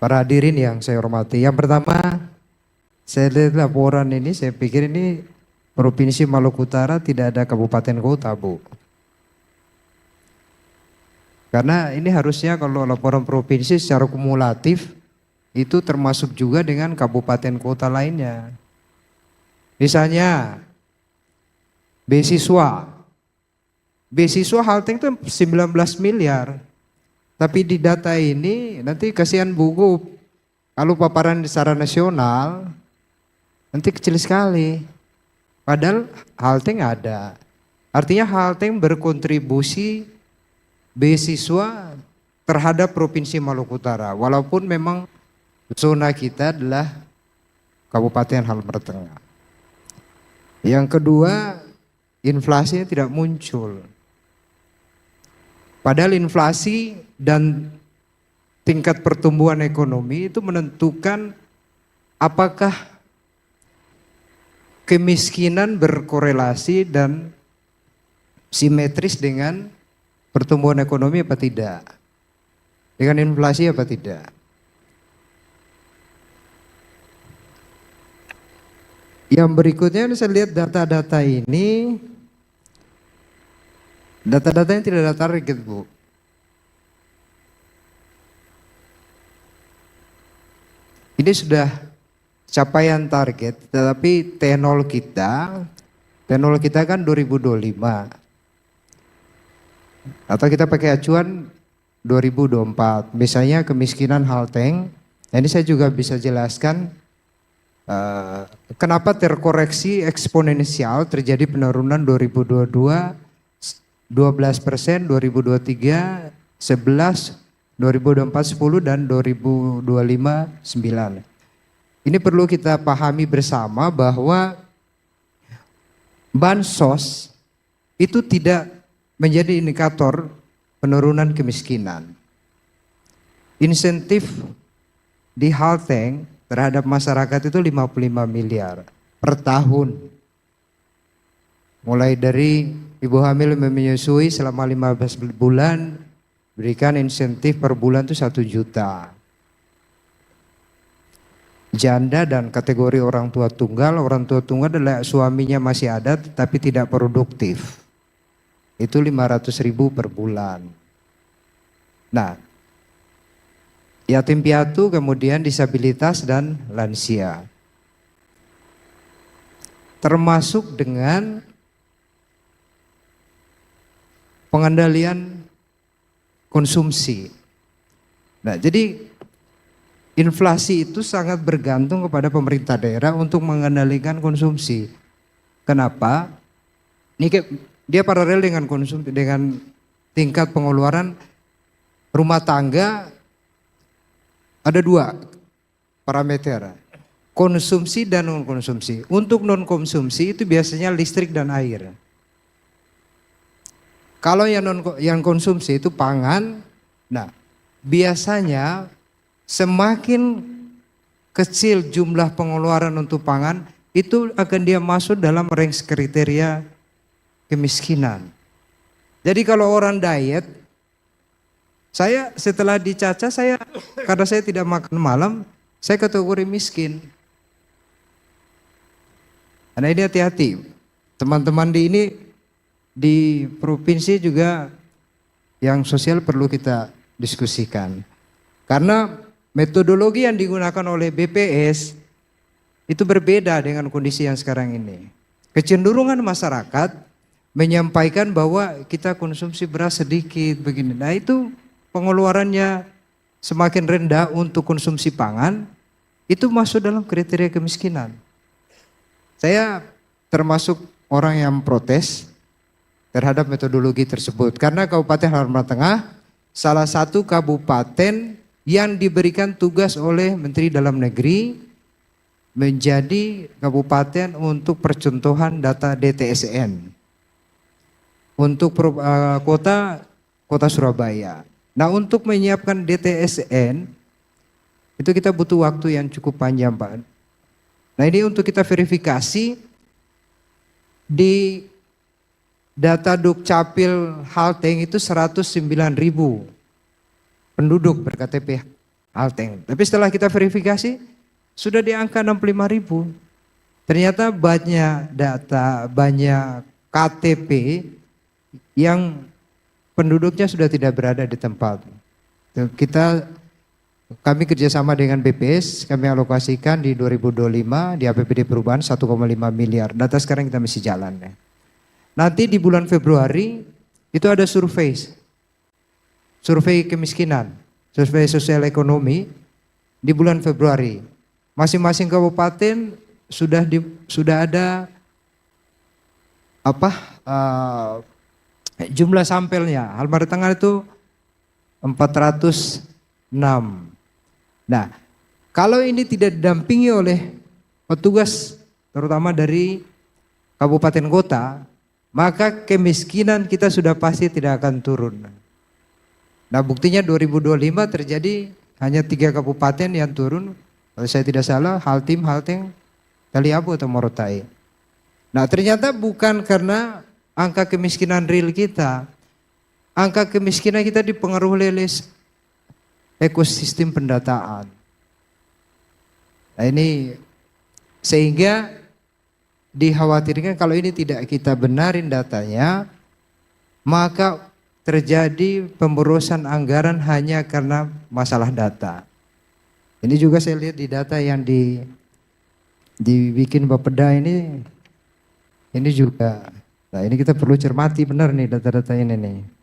Para hadirin yang saya hormati, yang pertama saya lihat laporan ini, saya pikir ini Provinsi Maluku Utara tidak ada kabupaten kota, Bu. Karena ini harusnya kalau laporan provinsi secara kumulatif itu termasuk juga dengan kabupaten kota lainnya. Misalnya beasiswa Halteng itu 19 miliar. Tapi di data ini nanti kasihan buku kalau paparan secara nasional nanti kecil sekali. Padahal Halteng ada. Artinya Halteng berkontribusi beasiswa terhadap Provinsi Maluku Utara. Walaupun memang zona kita adalah Kabupaten Halmahera Tengah. Yang kedua, inflasinya tidak muncul. Padahal inflasi dan tingkat pertumbuhan ekonomi itu menentukan apakah kemiskinan berkorelasi dan simetris dengan pertumbuhan ekonomi apa tidak, dengan inflasi apa tidak. Yang berikutnya saya lihat data-data ini, data-datanya tidak ada target, Bu. Ini sudah capaian target, tetapi T0 kita kan 2025. Atau kita pakai acuan 2024. Misalnya kemiskinan Halteng, ini saya juga bisa jelaskan kenapa terkoreksi eksponensial terjadi penurunan 2022 12%, 2023 11, 2024 10 dan 2025 9. Ini perlu kita pahami bersama bahwa bansos itu tidak menjadi indikator penurunan kemiskinan. Insentif di Halteng terhadap masyarakat itu 55 miliar per tahun. Mulai dari ibu hamil menyusui selama 15 bulan, berikan insentif per bulan itu 1 juta. Janda dan kategori orang tua tunggal adalah suaminya masih ada tetapi tidak produktif. Itu 500.000 per bulan. Nah, yatim piatu, kemudian disabilitas dan lansia. Termasuk dengan pengendalian konsumsi. Nah, jadi inflasi itu sangat bergantung kepada pemerintah daerah untuk mengendalikan konsumsi. Kenapa? Ini dia paralel dengan konsumsi, dengan tingkat pengeluaran rumah tangga. Ada 2 parameter, konsumsi dan non konsumsi. Untuk non konsumsi itu biasanya listrik dan air. Kalau yang konsumsi itu pangan. Nah, biasanya semakin kecil jumlah pengeluaran untuk pangan, itu akan dia masuk dalam range kriteria kemiskinan. Jadi kalau orang diet, saya setelah dicaca, karena saya tidak makan malam, saya kategori miskin. Nah, ini hati-hati. Teman-teman di provinsi juga yang sosial perlu kita diskusikan. Karena metodologi yang digunakan oleh BPS itu berbeda dengan kondisi yang sekarang ini. Kecenderungan masyarakat menyampaikan bahwa kita konsumsi beras sedikit begini. Nah, itu pengeluarannya semakin rendah untuk konsumsi pangan, itu masuk dalam kriteria kemiskinan. Saya termasuk orang yang protes terhadap metodologi tersebut. Karena Kabupaten Halmahera Tengah salah satu kabupaten yang diberikan tugas oleh Menteri Dalam Negeri menjadi kabupaten untuk percontohan data DTSN untuk kota Surabaya. Nah, untuk menyiapkan DTSN itu kita butuh waktu yang cukup panjang, Pak. Nah, ini untuk kita verifikasi di data Dukcapil Halteng itu 109.000 penduduk berKTP Halteng. Tapi setelah kita verifikasi sudah di angka 65.000. Ternyata banyak data, banyak KTP yang penduduknya sudah tidak berada di tempat. Kami kerjasama dengan BPS, kami alokasikan di 2025 di APBD perubahan 1,5 miliar. Data sekarang kita masih jalan ya. Nanti di bulan Februari itu ada survei kemiskinan, survei sosial ekonomi di bulan Februari. Masing-masing kabupaten sudah ada jumlah sampelnya. Halmahera Tengah itu 406. Nah, kalau ini tidak didampingi oleh petugas terutama dari kabupaten kota, maka kemiskinan kita sudah pasti tidak akan turun. Nah, buktinya 2025 terjadi hanya 3 kabupaten yang turun. Kalau saya tidak salah, Haltim, Halteng, Taliabu atau Morotai. Nah, ternyata bukan karena angka kemiskinan real kita. Angka kemiskinan kita dipengaruhi oleh ekosistem pendataan. Nah, ini sehingga dikhawatirkan kalau ini tidak kita benarin datanya, maka terjadi pemborosan anggaran hanya karena masalah data. Ini juga saya lihat di data yang dibikin Bapeda ini juga. Nah, ini kita perlu cermati benar nih data-data ini nih.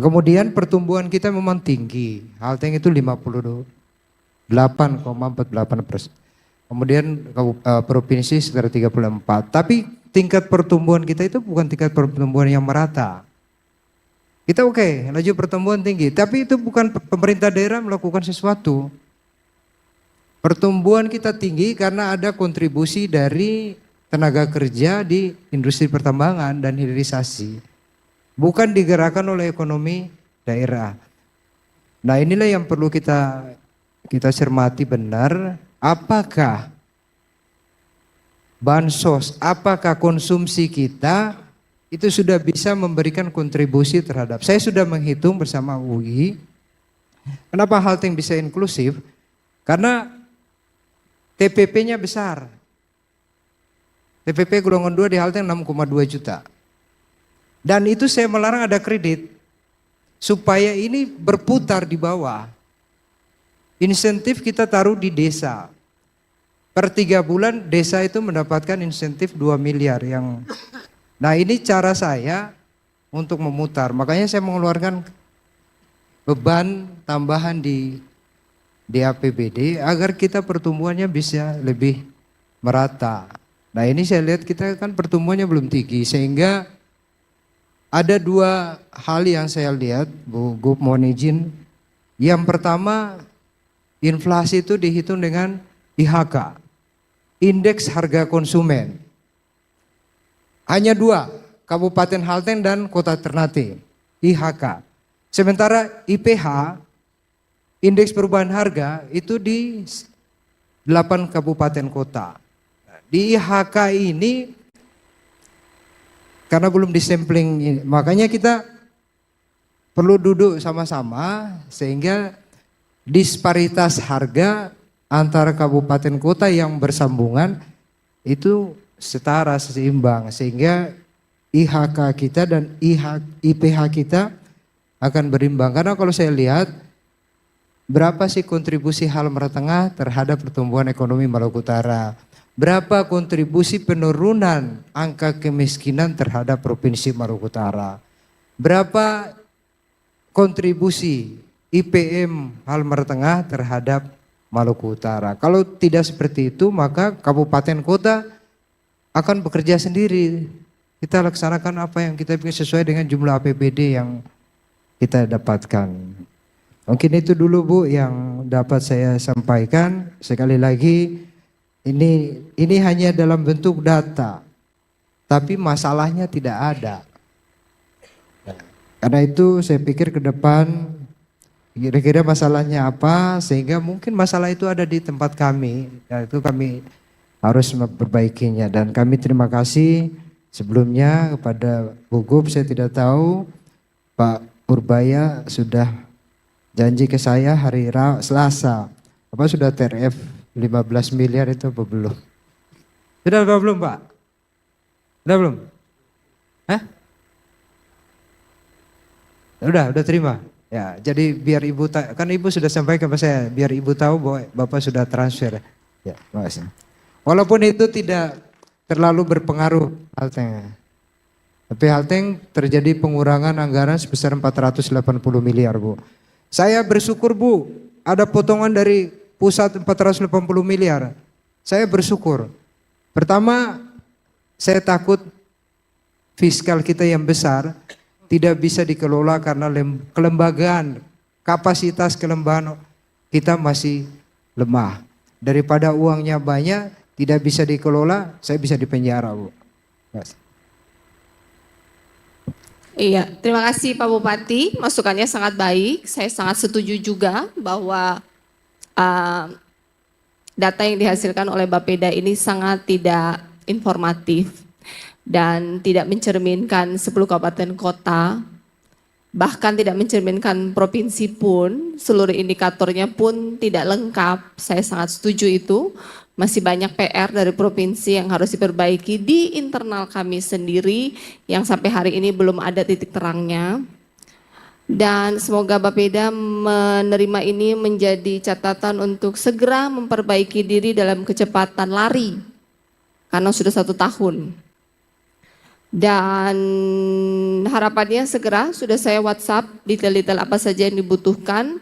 Kemudian pertumbuhan kita memang tinggi. Halteng itu 58,48%. Kemudian provinsi sekitar 34. Tapi tingkat pertumbuhan kita itu bukan tingkat pertumbuhan yang merata. Kita oke, laju pertumbuhan tinggi. Tapi itu bukan pemerintah daerah melakukan sesuatu. Pertumbuhan kita tinggi karena ada kontribusi dari tenaga kerja di industri pertambangan dan hilirisasi. Bukan digerakkan oleh ekonomi daerah. Nah, inilah yang perlu kita cermati benar. Apakah bansos, apakah konsumsi kita itu sudah bisa memberikan kontribusi terhadap. Saya sudah menghitung bersama UI. Kenapa Halteng bisa inklusif? Karena TPP-nya besar. TPP golongan 2 di Halteng 6,2 juta. Dan itu saya melarang ada kredit. Supaya ini berputar di bawah. Insentif kita taruh di desa. Per 3 bulan desa itu mendapatkan insentif 2 miliar yang. Nah, ini cara saya untuk memutar. Makanya saya mengeluarkan beban tambahan di APBD agar kita pertumbuhannya bisa lebih merata. Nah, ini saya lihat kita kan pertumbuhannya belum tinggi sehingga ada 2 hal yang saya lihat, Bu Gup mohon izin. Yang pertama, inflasi itu dihitung dengan IHK, indeks harga konsumen. Hanya 2, Kabupaten Halteng dan Kota Ternate, IHK. Sementara IPH, indeks perubahan harga itu di 8 kabupaten kota. Di IHK ini karena belum disampling, makanya kita perlu duduk sama-sama sehingga disparitas harga antara kabupaten kota yang bersambungan itu setara, seimbang, sehingga IHK kita dan IPH kita akan berimbang. Karena kalau saya lihat berapa sih kontribusi Halmahera Tengah terhadap pertumbuhan ekonomi Maluku Utara? Berapa kontribusi penurunan angka kemiskinan terhadap Provinsi Maluku Utara? Berapa kontribusi IPM Halmahera Tengah terhadap Maluku Utara? Kalau tidak seperti itu, maka kabupaten kota akan bekerja sendiri. Kita laksanakan apa yang kita bikin sesuai dengan jumlah APBD yang kita dapatkan. Mungkin itu dulu Bu yang dapat saya sampaikan. Sekali lagi ini hanya dalam bentuk data, tapi masalahnya tidak ada. Karena itu saya pikir ke depan kira-kira masalahnya apa, sehingga mungkin masalah itu ada di tempat kami. Dan itu kami harus memperbaikinya. Dan kami terima kasih sebelumnya kepada Bu Gup, saya tidak tahu Pak Purbaya sudah Janji ke saya hari Selasa. Bapak sudah TRF 15 miliar itu apa belum? Sudah apa belum Pak? Sudah belum? Hah? Udah terima. Ya, jadi biar ibu kan ibu sudah sampaikan ke saya, biar ibu tahu bahwa Bapak sudah transfer. Ya, makasih. Walaupun itu tidak terlalu berpengaruh Halteng. Tapi Halteng terjadi pengurangan anggaran sebesar 480 miliar Bu. Saya bersyukur Bu, ada potongan dari pusat 480 miliar. Saya bersyukur. Pertama, saya takut fiskal kita yang besar tidak bisa dikelola karena kelembagaan, kapasitas kelembagaan kita masih lemah. Daripada uangnya banyak, tidak bisa dikelola, saya bisa dipenjara Bu. Yes. Iya, terima kasih Pak Bupati, masukannya sangat baik. Saya sangat setuju juga bahwa data yang dihasilkan oleh Bapeda ini sangat tidak informatif dan tidak mencerminkan 10 kabupaten kota, bahkan tidak mencerminkan provinsi pun, seluruh indikatornya pun tidak lengkap. Saya sangat setuju itu. Masih banyak PR dari provinsi yang harus diperbaiki di internal kami sendiri yang sampai hari ini belum ada titik terangnya. Dan semoga Bapeda menerima ini menjadi catatan untuk segera memperbaiki diri dalam kecepatan lari. Karena sudah 1 tahun. Dan harapannya segera sudah saya WhatsApp detail-detail apa saja yang dibutuhkan.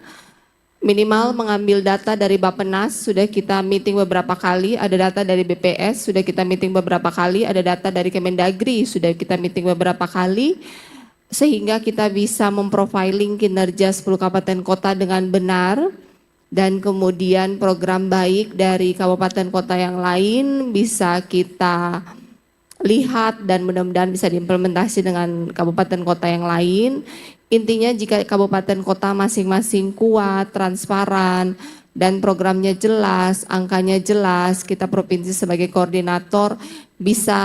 Minimal mengambil data dari Bappenas, sudah kita meeting beberapa kali, ada data dari BPS, sudah kita meeting beberapa kali, ada data dari Kemendagri, sudah kita meeting beberapa kali, sehingga kita bisa memprofiling kinerja 10 kabupaten kota dengan benar, dan kemudian program baik dari kabupaten kota yang lain bisa kita lihat dan mudah-mudahan bisa diimplementasi dengan kabupaten kota yang lain. Intinya jika kabupaten kota masing-masing kuat, transparan, dan programnya jelas, angkanya jelas, kita provinsi sebagai koordinator bisa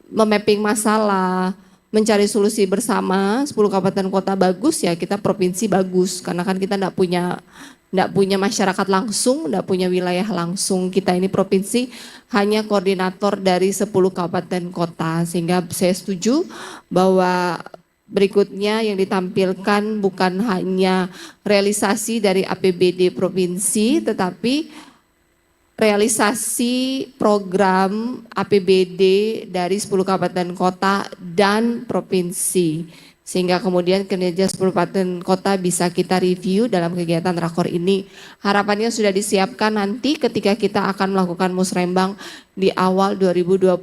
memapping masalah, mencari solusi bersama. 10 kabupaten kota bagus ya kita provinsi bagus, karena kan kita enggak punya masyarakat langsung, enggak punya wilayah langsung. Kita ini provinsi hanya koordinator dari 10 kabupaten kota, sehingga saya setuju bahwa berikutnya yang ditampilkan bukan hanya realisasi dari APBD provinsi, tetapi realisasi program APBD dari 10 kabupaten kota dan provinsi. Sehingga kemudian kinerja 10 kabupaten kota bisa kita review dalam kegiatan rakor ini. Harapannya sudah disiapkan nanti ketika kita akan melakukan musrembang di awal 2026.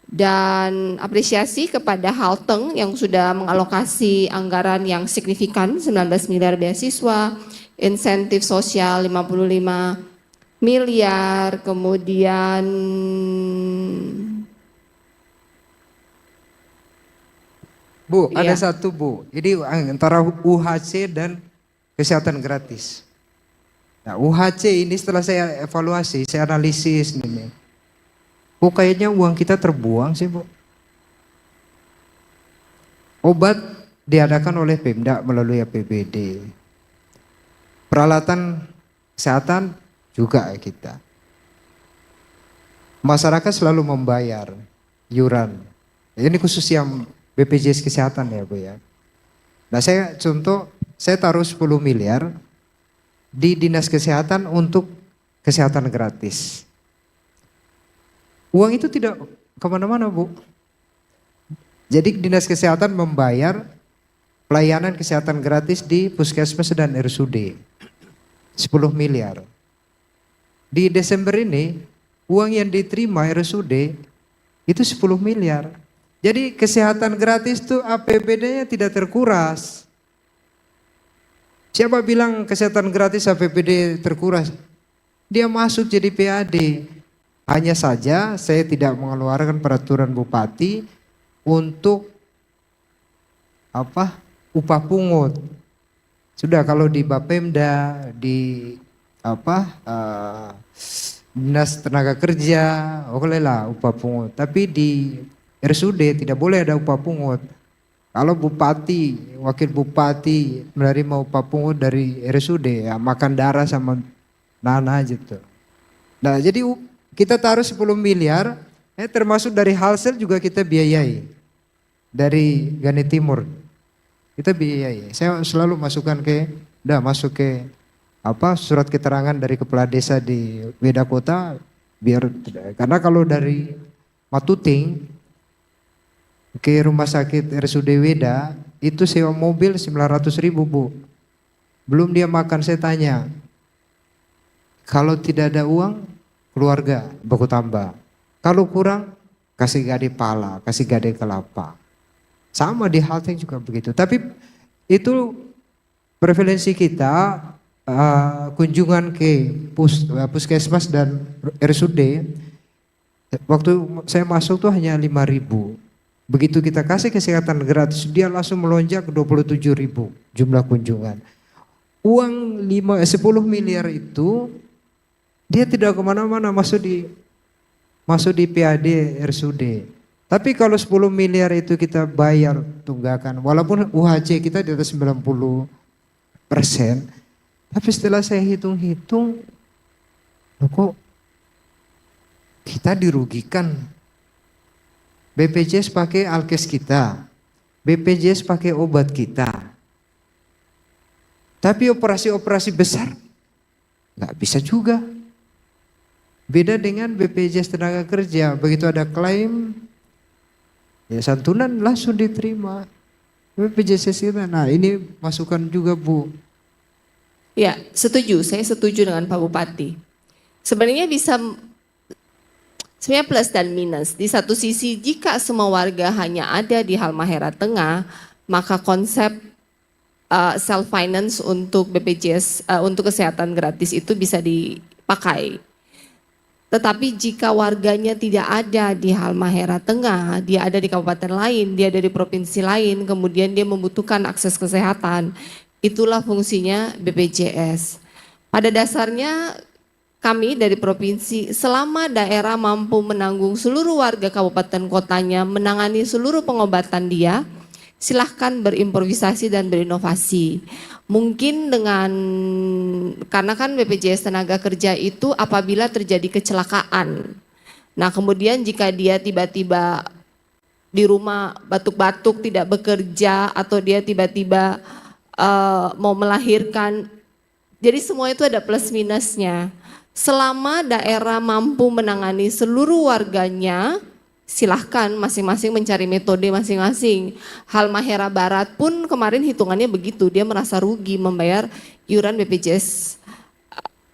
Dan apresiasi kepada Halteng yang sudah mengalokasi anggaran yang signifikan 19 miliar beasiswa, insentif sosial 55 miliar, kemudian Bu, ada satu Bu, ini antara UHC dan kesehatan gratis. Nah, UHC ini setelah saya evaluasi, saya analisis ini. Oh kayaknya uang kita terbuang sih Bu. Obat diadakan oleh Pemda melalui APBD. Peralatan kesehatan juga kita. Masyarakat selalu membayar iuran. Ini khusus yang BPJS Kesehatan ya Bu ya. Nah saya taruh 10 miliar di Dinas Kesehatan untuk kesehatan gratis. Uang itu tidak kemana-mana Bu. Jadi Dinas Kesehatan membayar pelayanan kesehatan gratis di puskesmas dan RSUD. 10 miliar. Di Desember ini uang yang diterima RSUD itu 10 miliar. Jadi kesehatan gratis itu APBD-nya tidak terkuras. Siapa bilang kesehatan gratis APBD terkuras? Dia masuk jadi PAD. Hanya saja saya tidak mengeluarkan peraturan bupati untuk upah pungut. Sudah kalau di Bapemda, di Dinas Tenaga Kerja, bolehlah upah pungut. Tapi di RSUD tidak boleh ada upah pungut. Kalau bupati, wakil bupati menerima upah pungut dari RSUD, ya makan darah sama Nana aja tuh. Nah jadi kita taruh 10 miliar, termasuk dari Halsel juga kita biayai. Dari Gani Timur, kita biayai. Saya selalu masukkan masuk ke surat keterangan dari kepala desa di Weda Kota, karena kalau dari Matuting ke rumah sakit RSUD Weda itu sewa mobil 900.000 Bu. Belum dia makan, saya tanya, kalau tidak ada uang keluarga baku tambah, kalau kurang kasih gade pala, kasih gade kelapa. Sama di Halteng juga begitu. Tapi itu prevalensi kita kunjungan ke puskesmas dan RSUD. Waktu saya masuk tuh hanya 5.000. Begitu kita kasih kesehatan gratis, dia langsung melonjak ke 27.000 jumlah kunjungan. Uang 10 miliar itu dia tidak kemana-mana, masuk di PAD RSUD. Tapi kalau 10 miliar itu kita bayar tunggakan, walaupun UHC kita di atas 90%, tapi setelah saya hitung-hitung, kok kita dirugikan. BPJS pakai alkes kita, BPJS pakai obat kita. Tapi operasi-operasi besar nggak bisa juga. Beda dengan BPJS tenaga kerja, begitu ada klaim, ya santunan langsung diterima. BPJS kita, nah ini masukan juga Bu. Ya, setuju. Saya setuju dengan Pak Bupati. Sebenarnya sebenarnya plus dan minus. Di satu sisi, jika semua warga hanya ada di Halmahera Tengah, maka konsep self finance untuk BPJS untuk kesehatan gratis itu bisa dipakai. Tetapi jika warganya tidak ada di Halmahera Tengah, dia ada di kabupaten lain, dia ada di provinsi lain, kemudian dia membutuhkan akses kesehatan, itulah fungsinya BPJS. Pada dasarnya kami dari provinsi, selama daerah mampu menanggung seluruh warga kabupaten kotanya, menangani seluruh pengobatan dia, silahkan berimprovisasi dan berinovasi. Mungkin karena kan BPJS tenaga kerja itu apabila terjadi kecelakaan. Nah kemudian jika dia tiba-tiba di rumah batuk-batuk tidak bekerja atau dia tiba-tiba mau melahirkan, jadi semua itu ada plus minusnya. Selama daerah mampu menangani seluruh warganya, silahkan masing-masing mencari metode masing-masing. Halmahera Barat pun kemarin hitungannya begitu, dia merasa rugi membayar iuran BPJS.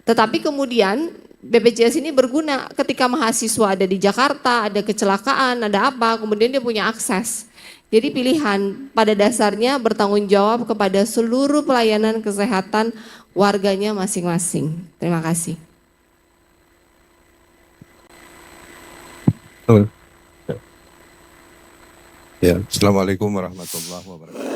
Tetapi kemudian BPJS ini berguna ketika mahasiswa ada di Jakarta, ada kecelakaan, ada apa, kemudian dia punya akses. Jadi pilihan pada dasarnya bertanggung jawab kepada seluruh pelayanan kesehatan warganya masing-masing. Terima kasih. Ya, Assalamualaikum warahmatullahi wabarakatuh.